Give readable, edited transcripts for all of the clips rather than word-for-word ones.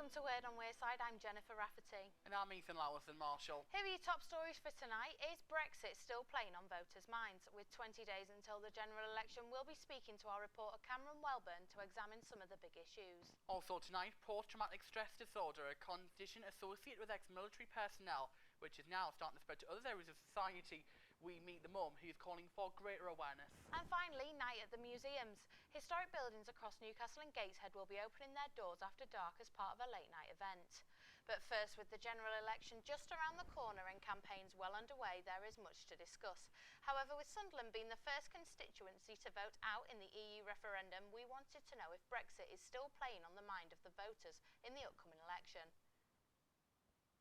Welcome to Word on Wearside. I'm Jennifer Rafferty. And I'm Ethan Lowison Marshall. Here are your top stories for tonight. Is Brexit still playing on voters' minds? With 20 days until the general election, we'll be speaking to our reporter Cameron Welburn to examine some of the big issues. Also tonight, post-traumatic stress disorder, a condition associated with ex-military personnel, which is now starting to spread to other areas of society. We meet the mum who's calling for greater awareness. And finally, night at the museums. Historic buildings across Newcastle and Gateshead will be opening their doors after dark as part of a late night event. But first, with the general election just around the corner and campaigns well underway, there is much to discuss. However, with Sunderland being the first constituency to vote out in the EU referendum, we wanted to know if Brexit is still playing on the mind of the voters in the upcoming election.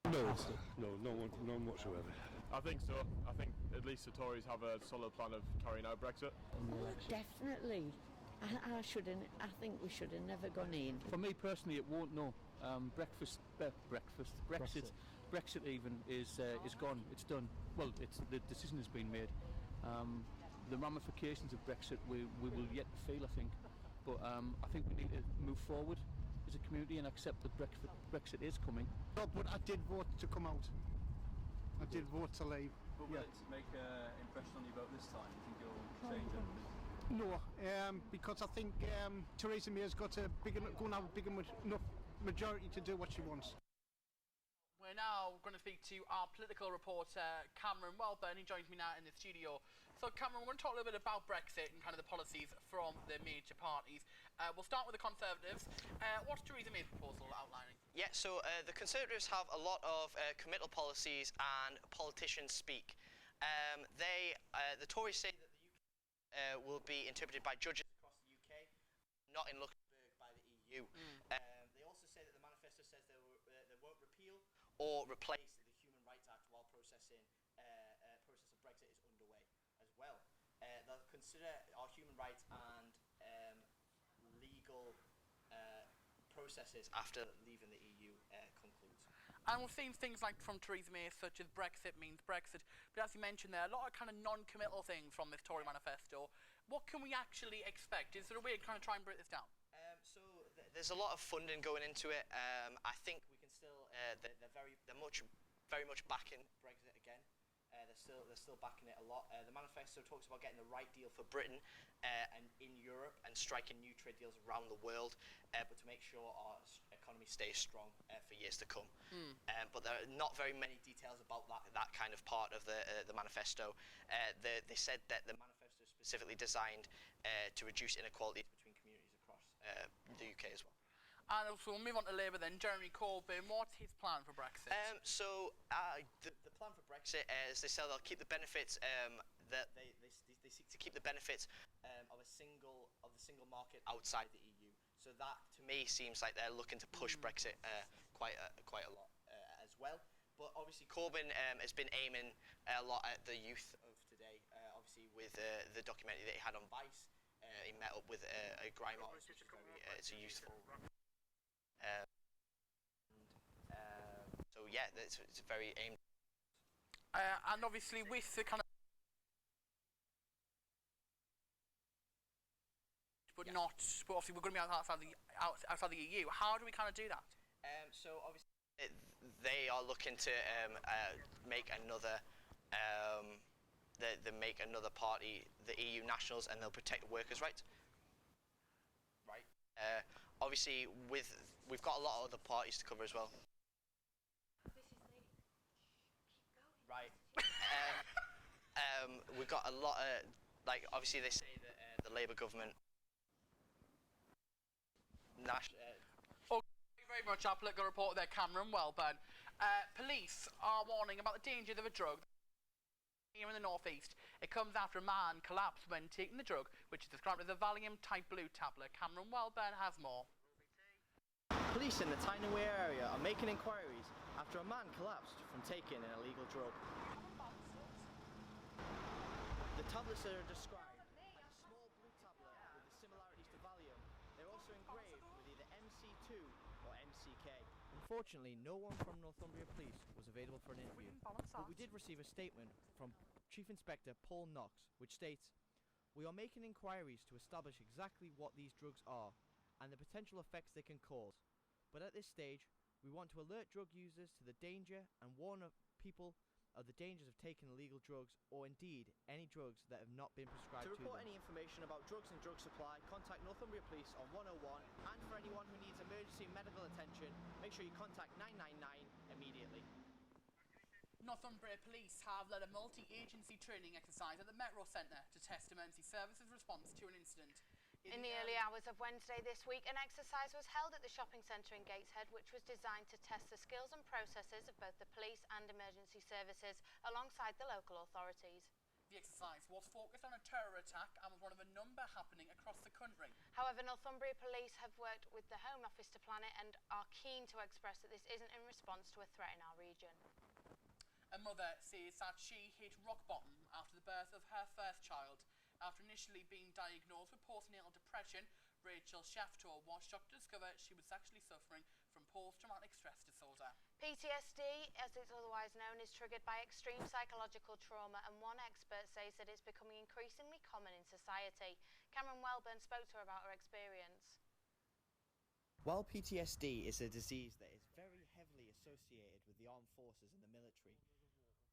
No, none whatsoever. I think so. I think at least the Tories have a solid plan of carrying out Brexit. Definitely. I think we should have never gone in. For me personally, it won't. No, Brexit even is gone. It's done. Well, the decision has been made. The ramifications of Brexit we will yet feel, I think. But I think we need to move forward as a community and accept that Brexit is coming. No, but I did vote to come out. I did vote to leave. But will it make an impression on you vote this time? Do you think you'll change it? No, because I think Theresa May's got going to have a big enough majority to do what she wants. We're now going to speak to our political reporter, Cameron Welburn. He joins me now in the studio. So, Cameron, we're going to talk a little bit about Brexit and kind of the policies from the major parties. We'll start with the Conservatives. What's Theresa May's proposal outlining? Yeah, so the Conservatives have a lot of committal policies and politicians speak. The Tories say that the UK will be interpreted by judges across the UK, not in Luxembourg by the EU. They also say that the manifesto says they won't repeal or replace the Human Rights Act while process of Brexit is underway as well. They'll consider our human rights and legal processes after leaving the EU concludes. And we've seen things like from Theresa May, such as Brexit means Brexit, but as you mentioned there, a lot of kind of non-committal things from this Tory manifesto. What can we actually expect? Is there a way to kind of try and break this down? There's a lot of funding going into it. I think we can still. They're very much backing Brexit again. They're still backing it a lot. The manifesto talks about getting the right deal for Britain and in Europe and striking new trade deals around the world, but to make sure our economy stays strong for years to come. But there are not very many details about that kind of part of the manifesto. They said that the manifesto is specifically designed to reduce inequalities between communities across the UK as well. And also, we'll move on to Labour then. Jeremy Corbyn, what's his plan for Brexit? The plan for Brexit is they say they'll keep the benefits. That they seek to keep the benefits of the single market outside the EU. So that, to me, seems like they're looking to push Brexit quite a lot as well. But obviously, Corbyn has been aiming a lot at the youth of today. Obviously, with the documentary that he had on Vice, he met up with a grime artist, which is it's a useful. So yeah, it's very aimed. And obviously with the kind of, but obviously we're going to be outside the EU. How do we kind of do that? So obviously they are looking to make another. They make another party, the EU nationals, and they'll protect workers' rights. Right. Obviously, we've got a lot of other parties to cover as well. Right. We've got a lot of, obviously they say that the Labour government. Thank you very much, our political reporter there, Cameron Welburn. Police are warning about the dangers of a drug here in the northeast. It comes after a man collapsed when taking the drug, which is described as a Valium type blue tablet. Cameron Welburn has more. Police in the Tyne Wear area are making inquiries after a man collapsed from taking an illegal drug. The tablets are described as a small blue tablet with the similarities to Valium. They're also engraved with either MC2 or MCK. Unfortunately, no one from Northumbria Police was available for an interview, but we did receive a statement from Chief Inspector Paul Knox, which states, "We are making inquiries to establish exactly what these drugs are and the potential effects they can cause. But at this stage, We want to alert drug users to the danger and warn people of the dangers of taking illegal drugs or indeed any drugs that have not been prescribed to them. To report any information about drugs and drug supply, contact Northumbria Police on 101, and for anyone who needs emergency medical attention, make sure you contact 999 immediately. Northumbria Police have led a multi-agency training exercise at the Metro Centre to test emergency services response to an incident. In the early hours of Wednesday this week, an exercise was held at the shopping centre in Gateshead, which was designed to test the skills and processes of both the police and emergency services, alongside the local authorities. The exercise was focused on a terror attack and was one of a number happening across the country. However, Northumbria Police have worked with the Home Office to plan it and are keen to express that this isn't in response to a threat in our region. A mother says that she hit rock bottom after the birth of her first child. After initially being diagnosed with postnatal depression, Rachel Shaftor was shocked to discover she was actually suffering from post-traumatic stress disorder. PTSD, as it's otherwise known, is triggered by extreme psychological trauma, and one expert says that it's becoming increasingly common in society. Cameron Welburn spoke to her about her experience. While PTSD is a disease that is very heavily associated with the armed forces and the military,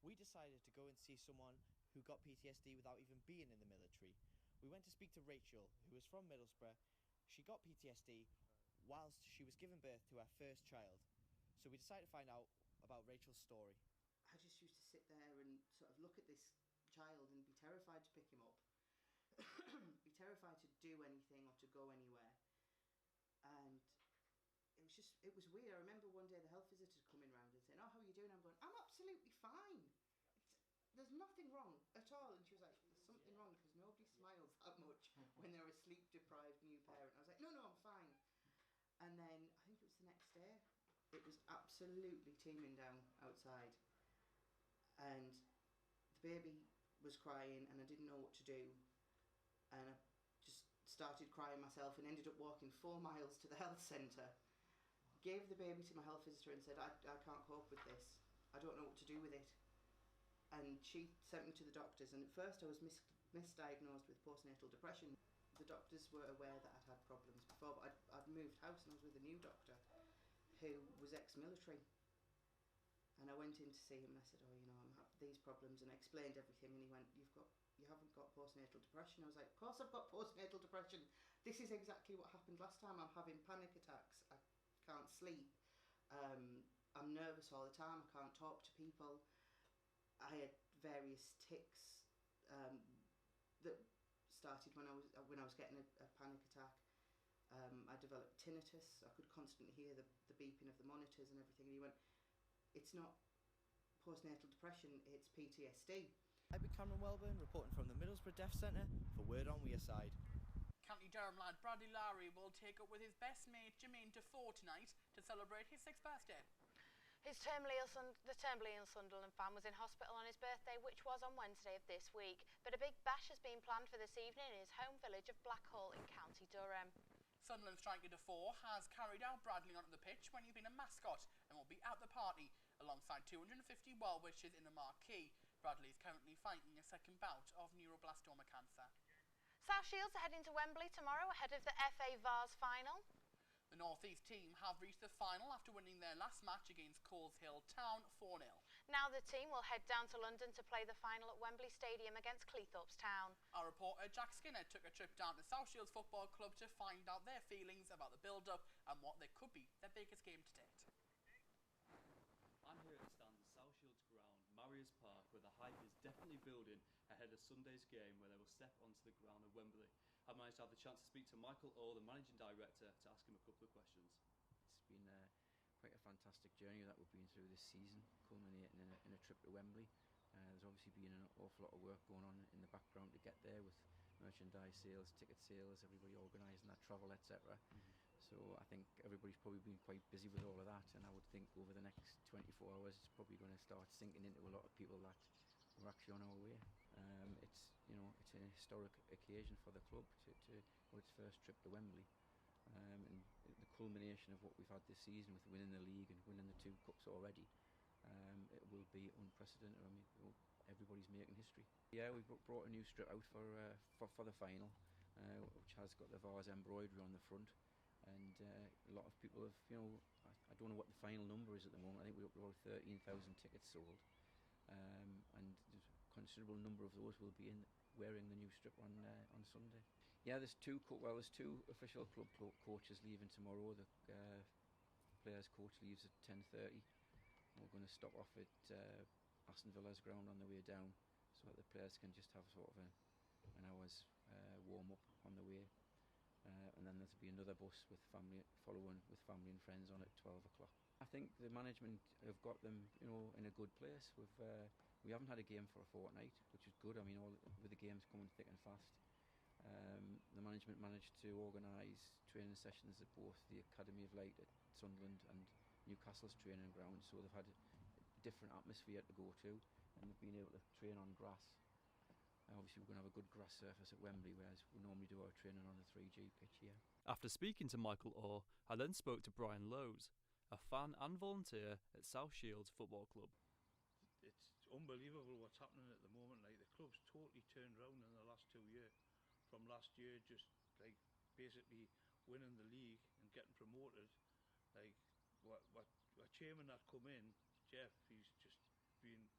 we decided to go and see someone who got PTSD without even being in the military. We went to speak to Rachel, who was from Middlesbrough. She got PTSD whilst she was giving birth to her first child. So we decided to find out about Rachel's story. I just used to sit there and sort of look at this child and be terrified to pick him up. Be terrified to do anything or to go anywhere. And it was weird. I remember one day the health visitor coming round and saying, "Oh, how are you doing?" I'm going, "I'm absolutely fine. There's nothing wrong at all." And she was like, "There's something wrong because nobody smiles that much when they're a sleep-deprived new parent." I was like, "No, I'm fine." And then I think it was the next day, it was absolutely teeming down outside. And the baby was crying and I didn't know what to do. And I just started crying myself and ended up walking 4 miles to the health centre. Gave the baby to my health visitor and said, I can't cope with this. I don't know what to do with it. And she sent me to the doctors, and at first I was misdiagnosed with postnatal depression. The doctors were aware that I'd had problems before, but I'd moved house and I was with a new doctor who was ex-military. And I went in to see him and I said, "Oh, you know, I'm having these problems," and I explained everything, and he went, you haven't got postnatal depression." I was like, "Of course I've got postnatal depression. This is exactly what happened last time. I'm having panic attacks. I can't sleep. I'm nervous all the time. I can't talk to people. I had various tics that started when I was getting a panic attack. I developed tinnitus. I could constantly hear the beeping of the monitors and everything." And he went, "It's not postnatal depression, it's PTSD." I've been Cameron Welburn, reporting from the Middlesbrough Deaf Centre for Word on Wearside. County Durham lad Bradley Lowry will take up with his best mate Jermaine Defoe tonight to celebrate his 6th birthday. The terminally ill Sunderland fan was in hospital on his birthday, which was on Wednesday of this week. But a big bash has been planned for this evening in his home village of Blackhall in County Durham. Sunderland striker Defoe has carried out Bradley onto the pitch when he's been a mascot and will be at the party alongside 250 well-wishers in the marquee. Bradley is currently fighting a second bout of neuroblastoma cancer. South Shields are heading to Wembley tomorrow ahead of the FA Vars final. The North East team have reached the final after winning their last match against Coleshill Town 4-0. Now the team will head down to London to play the final at Wembley Stadium against Cleethorpes Town. Our reporter Jack Skinner took a trip down to South Shields Football Club to find out their feelings about the build-up and what they could be their biggest game to date. I'm here at the stand at South Shields Ground, Marius Park, where the hype is definitely building ahead of Sunday's game, where they will step onto the ground of Wembley. I managed to have the chance to speak to Michael Orr, the managing director, to ask him a couple of questions. It's been quite a fantastic journey that we've been through this season, culminating in a trip to Wembley. There's obviously been an awful lot of work going on in the background to get there, with merchandise sales, ticket sales, everybody organising that travel, etc. So I think everybody's probably been quite busy with all of that, and I would think over the next 24 hours it's probably going to start sinking into a lot of people that we're actually on our way. It's an historic occasion for the club to its first trip to Wembley, and the culmination of what we've had this season with winning the league and winning the 2 cups already. It will be unprecedented. I mean, everybody's making history. Yeah, we've brought a new strip out for the final, which has got the Vars embroidery on the front, and a lot of people have, I don't know what the final number is at the moment. I think we're up to about 13,000 tickets sold, and there's a considerable number of those will be wearing the new strip on Sunday. Yeah, there's two official club coaches leaving tomorrow. The players' coach leaves at 10:30. We're going to stop off at Aston Villa's ground on the way down, so that the players can just have sort of an hour's warm up on the way, and then there'll be another bus with family and friends on at 12 o'clock. I think the management have got them, in a good place. We haven't had a game for a fortnight, which is good. I mean, with the games coming thick and fast, the management managed to organise training sessions at both the Academy of Light at Sunderland and Newcastle's training ground, so they've had a different atmosphere to go to, and they've been able to train on grass. Obviously we're going to have a good grass surface at Wembley, whereas we normally do our training on the 3G pitch here. After speaking to Michael Orr, I then spoke to Brian Lowes, a fan and volunteer at South Shields Football Club. It's unbelievable what's happening at the moment. Like, the club's totally turned around in the last 2 years. From last year, just like basically winning the league and getting promoted. Like, what chairman that come in, Jeff, he's just been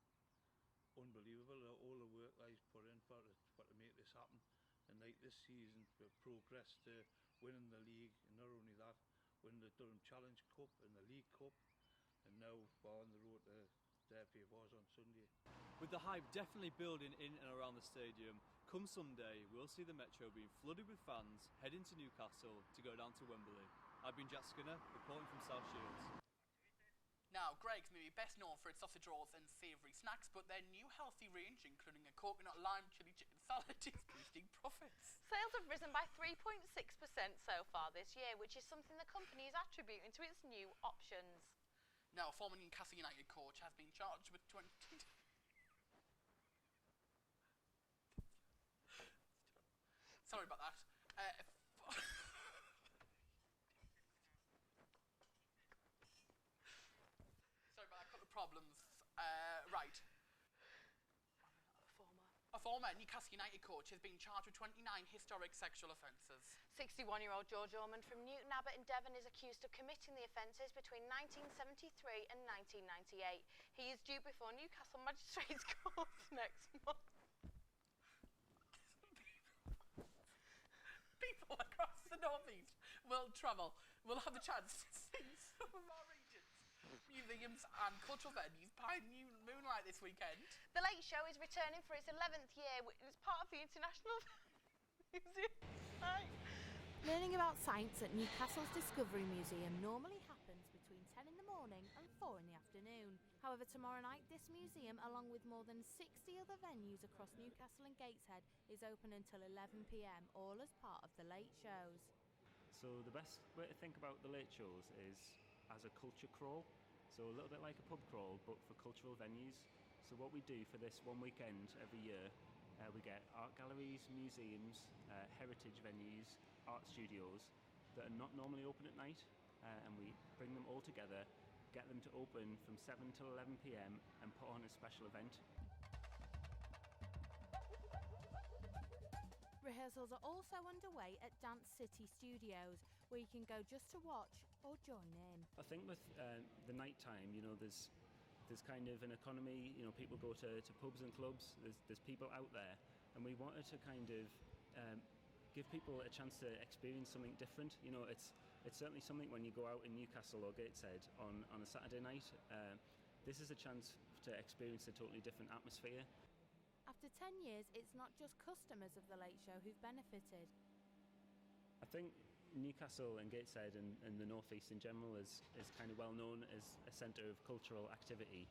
unbelievable. All the work that he's put in for to make this happen. And like this season, we've progressed to winning the league, and not only that, winning the Durham Challenge Cup and the League Cup, and now we're on the road to the FA Wars on Sunday. With the hype definitely building in and around the stadium, come Sunday we'll see the Metro being flooded with fans heading to Newcastle to go down to Wembley. I've been Jack Skinner, reporting from South Shields. Now, Greggs may be best known for its sausage rolls and savoury snacks, but their new healthy range, including a coconut lime chili chicken salad, is boosting profits. Sales have risen by 3.6% so far this year, which is something the company is attributing to its new options. Now, a former Newcastle United coach has been charged with 20... Sorry about that. Sorry about that, couple of problems. Right. A former Newcastle United coach has been charged with 29 historic sexual offences. 61-year-old George Ormond from Newton Abbot in Devon is accused of committing the offences between 1973 and 1998. He is due before Newcastle Magistrates Court next month. People across the northeast will will have the chance to see some of our regions, museums and cultural venues by moonlight this weekend. The Late Show is returning for its 11th year as part of the International Museum site. Learning about science at Newcastle's Discovery Museum normally happens between 10 in the morning and 4 in the afternoon. However, tomorrow night this museum, along with more than 60 other venues across Newcastle and Gateshead, is open until 11 p.m, all as part of the Late Shows. So the best way to think about the Late Shows is as a culture crawl, so a little bit like a pub crawl but for cultural venues. So what we do for this one weekend every year, we get art galleries, museums, heritage venues, art studios that are not normally open at night, and we bring them all together, get them to open from 7 till 11 p.m. and put on a special event. Rehearsals are also underway at Dance City Studios, where you can go just to watch or join in. I think with the night time, there's kind of an economy. People go to pubs and clubs. There's people out there, and we wanted to kind of give people a chance to experience something different. It's certainly something when you go out in Newcastle or Gateshead on a Saturday night. This is a chance to experience a totally different atmosphere. After 10 years, it's not just customers of the Late Show who've benefited. I think Newcastle and Gateshead and the North East in general is kind of well known as a centre of cultural activity.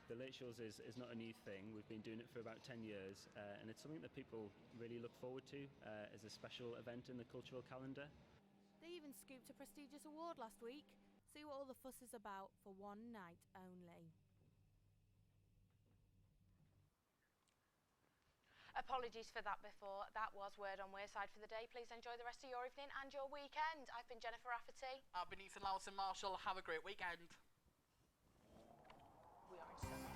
The Late Shows is not a new thing. We've been doing it for about 10 years, and it's something that people really look forward to as a special event in the cultural calendar. They even scooped a prestigious award last week. See what all the fuss is about for one night only. Apologies for that before. That was Word on Wearside for the day. Please enjoy the rest of your evening and your weekend. I've been Jennifer Rafferty. I've been Ethan Lawson Marshall. Have a great weekend. We are in